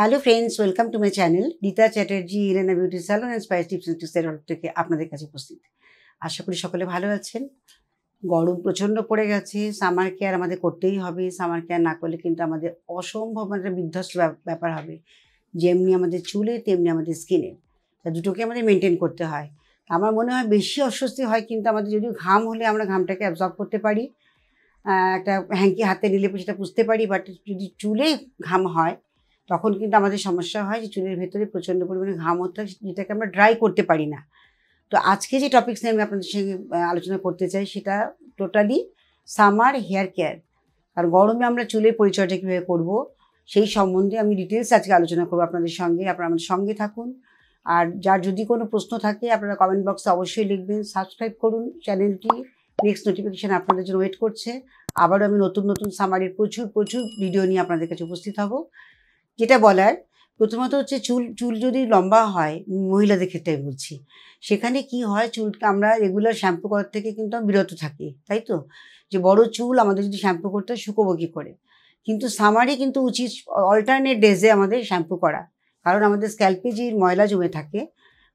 Hello friends, welcome to my channel Rita Chatterjee Elena beauty salon and spice tips and ট্রিক্সের তরফ থেকে আপনাদের কাছে উপস্থিত। আশা করি সকলে ভালো আছেন। গরম প্রচণ্ড পড়ে গেছে, সামার কেয়ার আমাদের করতেই হবে। সামার কেয়ার না করলে কিন্তু আমাদের অসম্ভব একটা বিধ্বস্ত ব্যাপার হবে। যেমনি আমাদের চুলে তেমনি আমাদের স্কিনে, তা দুটোকে আমাদের মেনটেন করতে হয়। আমার মনে হয় বেশি অস্বস্তি হয় কিন্তু আমাদের যদি ঘাম হলে আমরা ঘামটাকে অ্যাবজর্ব করতে পারি, একটা হ্যাঙ্কি হাতে নিলে সেটা বুঝতে পারি। বাট যদি চুলে ঘাম হয় তখন কিন্তু আমাদের সমস্যা হয় যে চুলের ভেতরে প্রচণ্ড পরিমাণে ঘাম হতে হয়, যেটাকে আমরা ড্রাই করতে পারি না। তো আজকে যে টপিকস নিয়ে আমি আপনাদের সঙ্গে আলোচনা করতে চাই সেটা টোটালি সামার হেয়ার কেয়ার। আর গরমে আমরা চুলের পরিচর্যা কীভাবে করবো সেই সম্বন্ধে আমি ডিটেলস আজকে আলোচনা করবো আপনাদের সঙ্গে। আপনারা আমাদের সঙ্গে থাকুন। আর যার যদি কোনো প্রশ্ন থাকে আপনারা কমেন্ট বক্সে অবশ্যই লিখবেন। সাবস্ক্রাইব করুন চ্যানেলটি, নেক্সট নোটিফিকেশান আপনাদের জন্য ওয়েট করছে। আবারও আমি নতুন নতুন সামারের প্রচুর ভিডিও নিয়ে আপনাদের কাছে উপস্থিত হব। যেটা বলার প্রথমত হচ্ছে চুল যদি লম্বা হয়, মহিলাদের ক্ষেত্রে বলছি, সেখানে কি হয়, চুলকে আমরা রেগুলার শ্যাম্পু করার থেকে কিন্তু বিরত থাকি, তাই তো? যে বড় চুল আমাদের যদি শ্যাম্পু করতে হয় শুকোবো কী করে? কিন্তু সামারে কিন্তু উচিত অল্টারনেট ডেজে আমাদের শ্যাম্পু করা। কারণ আমাদের স্ক্যাল্পে যে ময়লা জমে থাকে,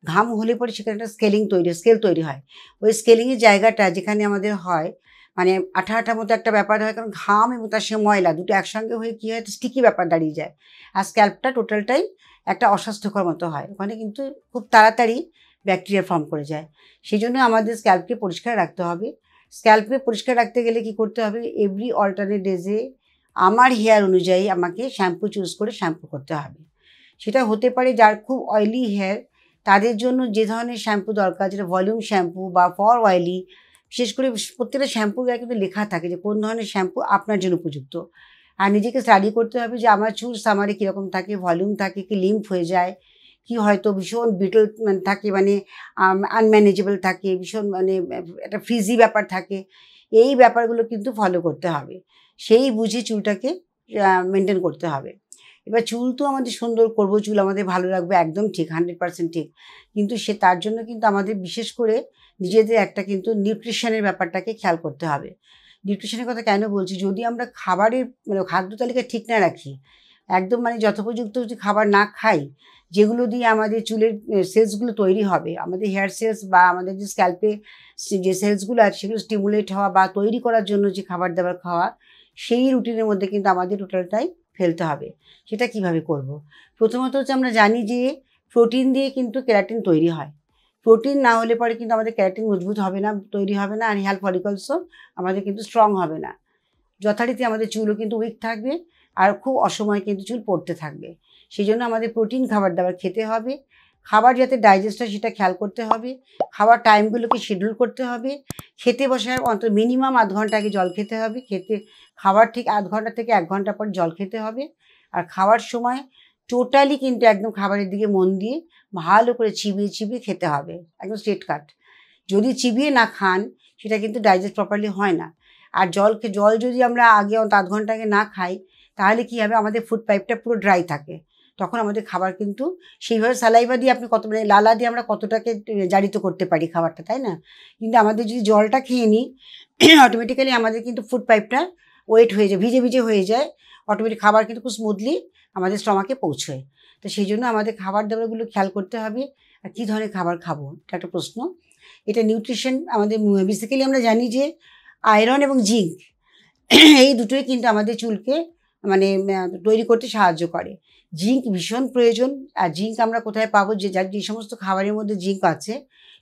ঘাম হলে পরে সেখানে একটা স্কেল তৈরি হয়। ওই স্কেলিংয়ের জায়গাটা যেখানে আমাদের হয়, মানে আঠা মতো একটা ব্যাপার হয়, কারণ ঘাম এবং তার সে ময়লা দুটো একসঙ্গে হয়ে কী হয়, স্টিকি ব্যাপার দাঁড়িয়ে যায়। আর স্ক্যাল্পটা টোটালটাই একটা অস্বাস্থ্যকর মতো হয়। ওখানে কিন্তু খুব তাড়াতাড়ি ব্যাকটেরিয়া ফর্ম করে যায়। সেই জন্য আমাদের স্ক্যাল্পকে পরিষ্কার রাখতে হবে। স্ক্যাল্পকে পরিষ্কার রাখতে গেলে কি করতে হবে, এভরি অল্টারনেট ডেজে আমার হেয়ার অনুযায়ী আমাকে শ্যাম্পু চুজ করে শ্যাম্পু করতে হবে। সেটা হতে পারে যার খুব অয়েলি হেয়ার, তাদের জন্য যে ধরনের শ্যাম্পু দরকার, যেটা ভলিউম শ্যাম্পু বা ফর অয়েলি, বিশেষ করে প্রত্যেকটা শ্যাম্পুর গায়ে কিন্তু লেখা থাকে যে কোন ধরনের শ্যাম্পু আপনার জন্য উপযুক্ত। আর নিজেকে স্টাডি করতে হবে যে আমার চুল সামারে কীরকম থাকে, ভলিউম থাকে কি লিম্ফ হয়ে যায়, কি হয়তো ভীষণ বিটল থাকে, মানে আনম্যানেজেবল থাকে, ভীষণ মানে একটা ফ্রিজি ব্যাপার থাকে। এই ব্যাপারগুলো কিন্তু ফলো করতে হবে। সেই বুঝে চুলটাকে মেনটেন করতে হবে। এবার চুল তো আমাদের সুন্দর করবো, চুল আমাদের ভালো রাখবে, একদম ঠিক, 100% ঠিক। কিন্তু তার জন্য কিন্তু আমাদের বিশেষ করে নিজেদের একটা কিন্তু নিউট্রিশনের ব্যাপারটাকে খেয়াল করতে হবে। নিউট্রিশনের কথা কেন বলছি, যদি আমরা খাবারের মানে খাদ্য তালিকা ঠিক না রাখি, একদম মানে যথোপযুক্ত যদি খাবার না খাই, যেগুলো দিয়ে আমাদের চুলের সেলসগুলো তৈরি হবে, আমাদের হেয়ার সেলস বা আমাদের যে স্ক্যাল্পে যে সেলসগুলো আছে সেগুলো স্টিমুলেট হওয়া বা তৈরি করার জন্য যে খাবার দাবার খাওয়া, সেই রুটিনের মধ্যে কিন্তু আমাদের টোটালটাই ফেলতে হবে। সেটা কিভাবে করব? প্রথমত হচ্ছে আমরা জানি যে প্রোটিন দিয়ে কিন্তু কেরাটিন তৈরি হয়। প্রোটিন না হলে পরে কিন্তু আমাদের কেরাটিন মজবুত হবে না, তৈরি হবে না, আর হেয়ার ফলিকলসও আমাদের কিন্তু স্ট্রং হবে না। যথারীতি আমাদের চুলও কিন্তু উইক থাকবে, আর খুব অসময়ে কিন্তু চুল পড়তে থাকবে। সেই জন্য আমাদের প্রোটিন খাবার দাবার খেতে হবে। খাবার যাতে ডাইজেস্ট হয় সেটা খেয়াল করতে হবে। খাবার টাইমগুলোকে শিডিউল করতে হবে। খেতে বসার অন্তত মিনিমাম আধ ঘন্টা আগে জল খেতে হবে। খাবার ঠিক আধ ঘন্টা থেকে 1 ঘন্টা পর জল খেতে হবে। আর খাওয়ার সময় টোটালি কিন্তু একদম খাবারের দিকে মন দিয়ে ভালো করে চিবিয়ে খেতে হবে, একদম স্ট্রেট কাট। যদি চিবিয়ে না খান সেটা কিন্তু ডাইজেস্ট প্রপারলি হয় না। আর জল যদি আমরা আগে আধ ঘন্টা আগে না খাই, তাহলে কী হবে, আমাদের ফুড পাইপটা পুরো ড্রাই থাকে। তখন আমাদের খাবার কিন্তু সেইভাবে সালাইভা দিয়ে আপনি মানে লালা দিয়ে আমরা কতটাকে জারিত করতে পারি খাবারটা, তাই না? কিন্তু আমাদের যদি জলটা খেয়ে নিই, অটোমেটিক্যালি আমাদের কিন্তু ফুড পাইপটা ওয়েট হয়ে যায়, ভিজে হয়ে যায়। অটোমেটিক খাবার কিন্তু খুব স্মুথলি আমাদের স্টমাকে পৌঁছয়। তো সেই জন্য আমাদের খাবার দাবারগুলো খেয়াল করতে হবে। আর কী ধরনের খাবার খাবো, এটা একটা প্রশ্ন। এটা নিউট্রিশন আমাদের বেসিক্যালি আমরা জানি যে আয়রন এবং জিঙ্ক এই দুটোই কিন্তু আমাদের চুলকে মানে তৈরি করতে সাহায্য করে। জিঙ্ক ভীষণ প্রয়োজন। আর জিঙ্ক আমরা কোথায় পাবো, যে সমস্ত খাবারের মধ্যে জিঙ্ক আছে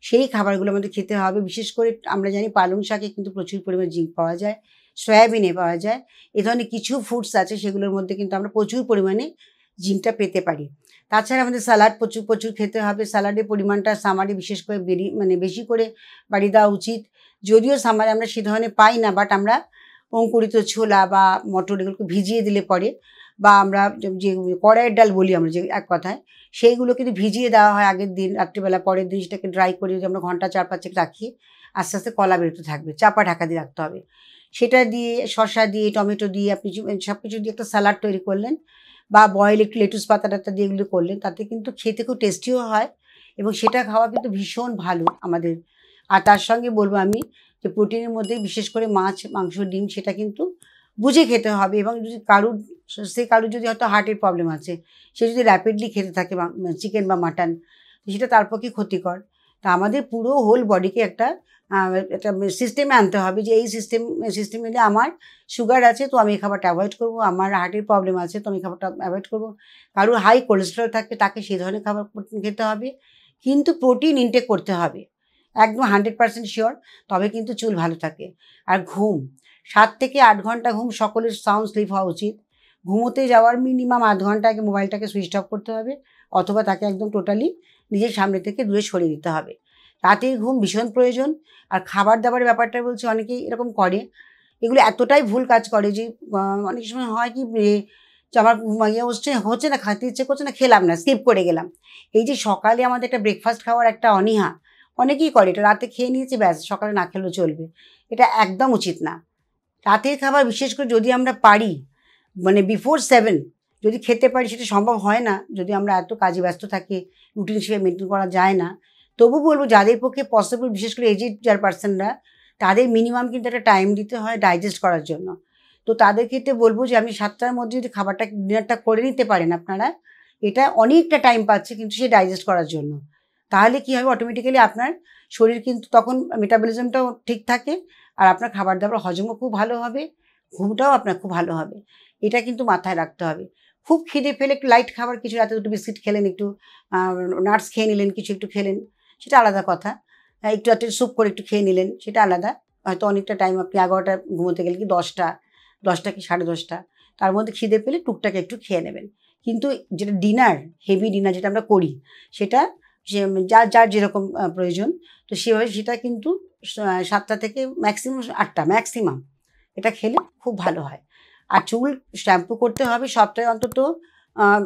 সেই খাবারগুলো আমাদের খেতে হবে। বিশেষ করে আমরা জানি পালং শাকে কিন্তু প্রচুর পরিমাণে জিঙ্ক পাওয়া যায়, সয়াবিনে পাওয়া যায়। এ ধরনের কিছু ফুডস আছে সেগুলোর মধ্যে কিন্তু আমরা প্রচুর পরিমাণে জিঙ্কটা পেতে পারি। তাছাড়া আমাদের স্যালাড প্রচুর খেতে হবে। স্যালাডের পরিমাণটা সামারে বিশেষ করে বেশি করে বাড়িয়ে দেওয়া উচিত। যদিও সামারে আমরা সে ধরনের পাই না, বাট আমরা অঙ্কুরিত ছোলা বা মটর এগুলোকে ভিজিয়ে দিলে পরে, বা আমরা যে কড়াইয়ের ডাল বলি আমরা, যে এক কথায়, সেইগুলো কিন্তু ভিজিয়ে দেওয়া হয় আগের দিন রাত্রিবেলা, পরের দিন সেটাকে ড্রাই করে যদি আমরা ঘন্টা 4-5 রাখি, আস্তে আস্তে কলা বেরোতে থাকবে। চাপা ঢাকা দিয়ে রাখতে হবে। সেটা দিয়ে শসা দিয়ে টমেটো দিয়ে আপনি সব কিছু দিয়ে একটা স্যালাড তৈরি করলেন, বা বয়েল একটু লেটুস পাতা দিয়ে এগুলো করলেন, তাতে কিন্তু খেতে খুব টেস্টিও হয় এবং সেটা খাওয়া কিন্তু ভীষণ ভালো আমাদের। আর তার সঙ্গে বলবো আমি যে প্রোটিনের মধ্যে বিশেষ করে মাছ, মাংস, ডিম সেটা কিন্তু বুঝে খেতে হবে। এবং যদি কারুর যদি হয়তো হার্টের প্রবলেম আছে, সে যদি র্যাপিডলি খেতে থাকে চিকেন বা মাটন, সেটা তার পক্ষে ক্ষতিকর। তা আমাদের পুরো হোল বডিকে একটা সিস্টেমে আনতে হবে যে এই সিস্টেম নিলে আমার সুগার আছে তো আমি এই খাবারটা অ্যাভয়েড করবো, আমার হার্টের প্রবলেম আছে তো আমি খাবারটা অ্যাভয়েড করবো, কারোর হাই কোলেস্টেরল থাকে তাকে সেই ধরনের খাবার খেতে হবে, কিন্তু প্রোটিন ইনটেক করতে হবে একদম 100% শিওর, তবে কিন্তু চুল ভালো থাকে। আর ঘুম 7 থেকে 8 ঘন্টা ঘুম সকলের সাউন্ড স্লিপ হওয়া উচিত। ঘুমোতে যাওয়ার মিনিমাম আধ ঘন্টা আগে মোবাইলটাকে সুইচ অফ করতে হবে, অথবা তাকে একদম টোটালি নিজের সামনে থেকে দূরে সরিয়ে দিতে হবে। রাতের ঘুম ভীষণ প্রয়োজন। আর খাবার দাবারের ব্যাপারটা বলছি, অনেকেই এরকম করে, এগুলো এতটাই ভুল কাজ করে যে অনেক সময় হয় কি যে আমার হচ্ছে না, খেতে ইচ্ছে করছে না, খেলাম না, স্কিপ করে গেলাম। এই যে সকালে আমাদের একটা ব্রেকফাস্ট খাওয়ার একটা অনীহা অনেকেই করে, এটা রাতে খেয়ে নিয়েছে ব্যাস সকালে না খেলেও চলবে, এটা একদম উচিত না। রাতের খাবার বিশেষ করে যদি আমরা পারি মানে বিফোর 7 যদি খেতে পারি, সেটা সম্ভব হয় না যদি আমরা এত কাজে ব্যস্ত থাকি, রুটিন হিসেবে মেনটেন করা যায় না। তবু বলবো যাদের পক্ষে পসিবল, বিশেষ করে এজেড যার পার্সনরা, তাদের মিনিমাম কিন্তু একটা টাইম দিতে হয় ডাইজেস্ট করার জন্য। তো তাদের ক্ষেত্রে বলবো যে আপনি 7টার মধ্যে যদি ডিনারটা করে নিতে পারেন আপনারা, এটা অনেকটা টাইম পাচ্ছে কিন্তু সে ডাইজেস্ট করার জন্য। তাহলে কী হবে, অটোমেটিক্যালি আপনার শরীর কিন্তু তখন মেটাবলিজমটাও ঠিক থাকে, আর আপনার খাবার দাবার হজমও খুব ভালো হবে, ঘুমটাও আপনার খুব ভালো হবে। এটা কিন্তু মাথায় রাখতে হবে। খুব খিদে পেলে একটু লাইট খাবার, কিছু রাতে 2 বিস্কিট খেলেন, একটু নাটস খেয়ে নিলেন, কিছু একটু খেলেন, সেটা আলাদা কথা। একটু রাতে স্যুপ করে একটু খেয়ে নিলেন, সেটা আলাদা। হয়তো অনেকটা টাইম আপনি 11টা ঘুমোতে গেলে কি 10টা কি 10:30, তার মধ্যে খিদে পেলে টুকটাক একটু খেয়ে নেবেন। কিন্তু যেটা ডিনার, হেভি ডিনার যেটা আমরা করি, সেটা যার যেরকম প্রয়োজন, তো সেভাবে সেটা কিন্তু 7টা থেকে ম্যাক্সিমাম 8টা ম্যাক্সিমাম, এটা খেলে খুব ভালো হয়। আর চুল শ্যাম্পু করতে হবে সপ্তাহে অন্তত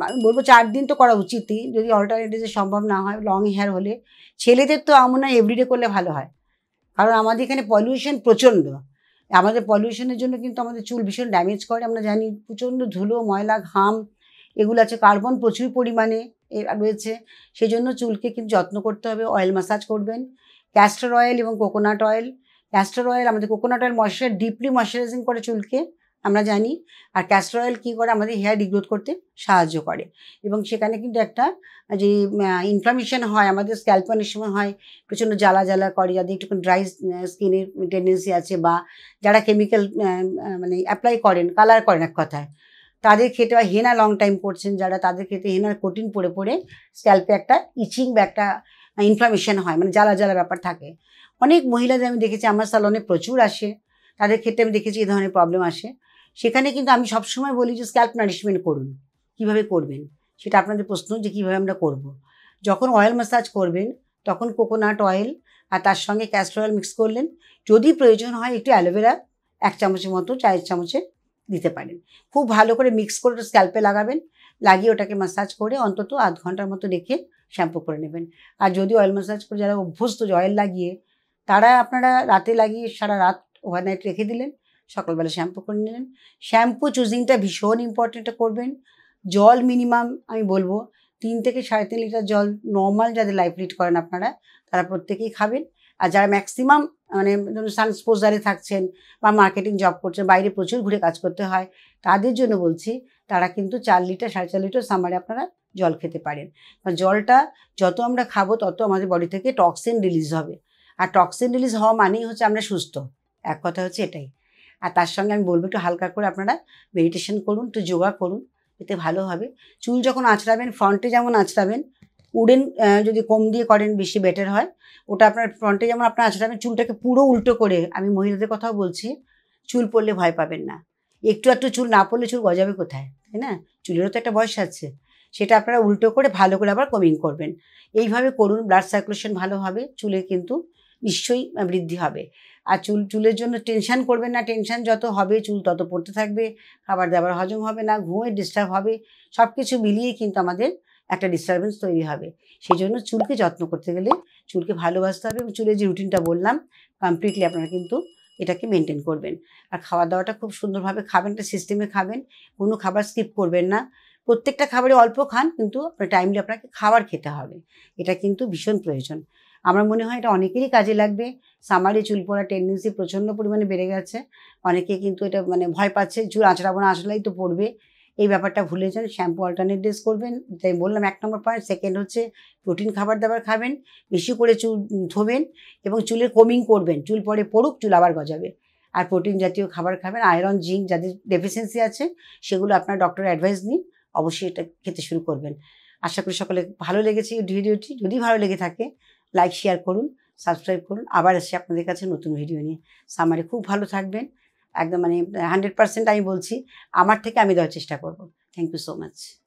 আমি বলবো 4 দিন তো করা উচিতই, যদি অল্টারনেটিভে সম্ভব না হয় লং হেয়ার হলে। ছেলেদের তো আমার মনে হয় এভরিডে করলে ভালো হয়, কারণ আমাদের এখানে পলিউশন প্রচণ্ড। আমাদের পলিউশনের জন্য কিন্তু আমাদের চুল ভীষণ ড্যামেজ করে, আমরা জানি। প্রচণ্ড ধুলো, ময়লা, ঘাম এগুলো আছে, কার্বন প্রচুর পরিমাণে রয়েছে। সেই জন্য চুলকে কিন্তু যত্ন করতে হবে। অয়েল ম্যাসাজ করবেন, ক্যাস্টর অয়েল এবং কোকোনাট অয়েল। ক্যাস্টর অয়েল, আমাদের কোকোনাট অয়েল ডিপলি ময়শ্চারাইজিং করে চুলকে, আমরা জানি। আর ক্যাস্টর অয়েল কী করে, আমাদের হেয়ার রিগ্রোথ করতে সাহায্য করে। এবং সেখানে কিন্তু একটা যে ইনফ্লামেশন হয় আমাদের স্ক্যাল্পে অনেক সময় হয়, প্রচণ্ড জ্বালা জ্বালা করে, যাদের একটু ড্রাই স্কিনের টেন্ডেন্সি আছে, বা যারা কেমিক্যাল মানে অ্যাপ্লাই করেন, কালার করেন এক কথায়, তাদের ক্ষেত্রে, বা হেনা লং টাইম করছেন যারা, তাদের ক্ষেত্রে হেনার কোটিন পড়ে পড়ে স্ক্যাল্পে একটা ইচিং বা একটা ইনফ্লামেশন হয়, মানে জ্বালা জ্বালা ব্যাপার থাকে। অনেক মহিলাদের আমি দেখেছি, আমার স্যালনে প্রচুর আসে, তাদের ক্ষেত্রে আমি দেখেছি এই ধরনের প্রবলেম আসে। সেখানে কিন্তু আমি সবসময় বলি যে স্ক্যাল্প নারিশমেন্ট করুন। কীভাবে করবেন সেটা আপনাদের প্রশ্ন, যে কীভাবে আমরা করব। যখন অয়েল ম্যাসাজ করবেন তখন কোকোনাট অয়েল আর তার সঙ্গে ক্যাস্টর অয়েল মিক্স করলেন, যদি প্রয়োজন হয় একটু অ্যালোভেরা 1 চামচের মতো, চায়ের চামচে দিতে পারেন। খুব ভালো করে মিক্স করে স্ক্যাল্পে লাগাবেন, লাগিয়ে ওটাকে ম্যাসাজ করে অন্তত আধ ঘন্টার মতো রেখে শ্যাম্পু করে নেবেন। আর যদি অয়েল ম্যাসাজ করে যারা অভ্যস্ত যে অয়েল লাগিয়ে, তারা আপনারা রাতে লাগিয়ে সারা রাত ওভারনাইট রেখে দিলেন, সকালবেলা শ্যাম্পু করে নিলেন। শ্যাম্পু চুজিংটা ভীষণ ইম্পর্টেন্ট করবেন। জল মিনিমাম আমি বলবো 3 থেকে 3.5 লিটার জল নর্মাল যাদের লাইফ লিড করেন আপনারা, তারা প্রত্যেকেই খাবেন। আর যারা ম্যাক্সিমাম মানে ধরুন সানস্পোজারে থাকছেন বা মার্কেটিং জব করছেন, বাইরে প্রচুর ঘুরে কাজ করতে হয়, তাদের জন্য বলছি, তারা কিন্তু 4 লিটার 4.5 লিটার সামারে আপনারা জল খেতে পারেন। জলটা যত আমরা খাবো তত আমাদের বডি থেকে টক্সিন রিলিজ হবে। আর টক্সিন রিলিজ হওয়া মানেই হচ্ছে আমরা সুস্থ, এক কথা হচ্ছে এটাই। আর তার সঙ্গে আমি বলবো একটু হালকা করে আপনারা মেডিটেশন করুন, একটু যোগা করুন, এতে ভালো হবে। চুল যখন আঁচড়াবেন, ফ্রন্টে যেমন আঁচড়াবেন, উডেন যদি কম দিয়ে করেন বেশি বেটার হয়। ওটা আপনার ফ্রন্টে যেমন আপনার আঁচড়াবেন, চুলটাকে পুরো উল্টো করে, আমি মহিলাদের কথাও বলছি, চুল পড়লে ভয় পাবেন না। একটু একটু চুল না পড়লে চুল গজাবে কোথায়, তাই না? চুলেরও তো একটা বয়স আছে। সেটা আপনারা উল্টো করে ভালো করে আবার কমিং করবেন। এইভাবে করুন, ব্লাড সার্কুলেশন ভালো হবে, চুলের কিন্তু নিশ্চয়ই বৃদ্ধি হবে। আর চুলের জন্য টেনশন করবেন না, টেনশন যত হবে চুল তত পড়তে থাকবে, খাবার দাবার হজম হবে না, ঘুমের ডিস্টার্ব হবে, সব কিছু মিলিয়ে কিন্তু আমাদের একটা ডিস্টারবেন্স তৈরি হবে। সেই জন্য চুলকে যত্ন করতে গেলে চুলকে ভালোবাসতে হবে, এবং চুলের যে রুটিনটা বললাম কমপ্লিটলি আপনারা কিন্তু এটাকে মেনটেন করবেন। আর খাওয়া দাওয়াটা খুব সুন্দরভাবে খাবেন, একটা সিস্টেমে খাবেন, কোনো খাবার স্কিপ করবেন না। প্রত্যেকটা খাবারে অল্প খান, কিন্তু টাইমলি আপনাকে খাবার খেতে হবে, এটা কিন্তু ভীষণ প্রয়োজন। আমার মনে হয় এটা অনেকেরই কাজে লাগবে। সামারে চুল পড়ার টেন্ডেন্সি প্রচণ্ড পরিমাণে বেড়ে গেছে। অনেকে কিন্তু এটা মানে ভয় পাচ্ছে, চুল আঁচড়াবো না, আঁচড়ালেই তো পড়বে। এই ব্যাপারটা ভুলে যান। শ্যাম্পু অল্টারনেট ডেজ করবেন, তাই বললাম 1 নম্বর পয়েন্ট। সেকেন্ড হচ্ছে প্রোটিন খাবার-দাবার খাবেন, বেশি করে চুল ধোবেন এবং চুলের কোমিং করবেন। চুল পরে পড়ুক, চুল আবার গজাবে। আর প্রোটিন জাতীয় খাবার খাবেন। আয়রন, জিঙ্ক যাদের ডেফিসিয়েন্সি আছে সেগুলো আপনার ডক্টরের অ্যাডভাইস নিন। অবশ্যই এটা খেতে শুরু করবেন। আশা করি সকলে ভালো লেগেছে এই ভিডিওটি। যদি ভালো লেগে থাকে লাইক, শেয়ার করুন, সাবস্ক্রাইব করুন। আবার আসছি আপনাদের কাছে নতুন ভিডিও নিয়ে। সামারে খুব ভালো থাকবেন। একদম মানে 100% আমি বলছি, আমার থেকে আমি দেওয়ার চেষ্টা করব। Thank you so much.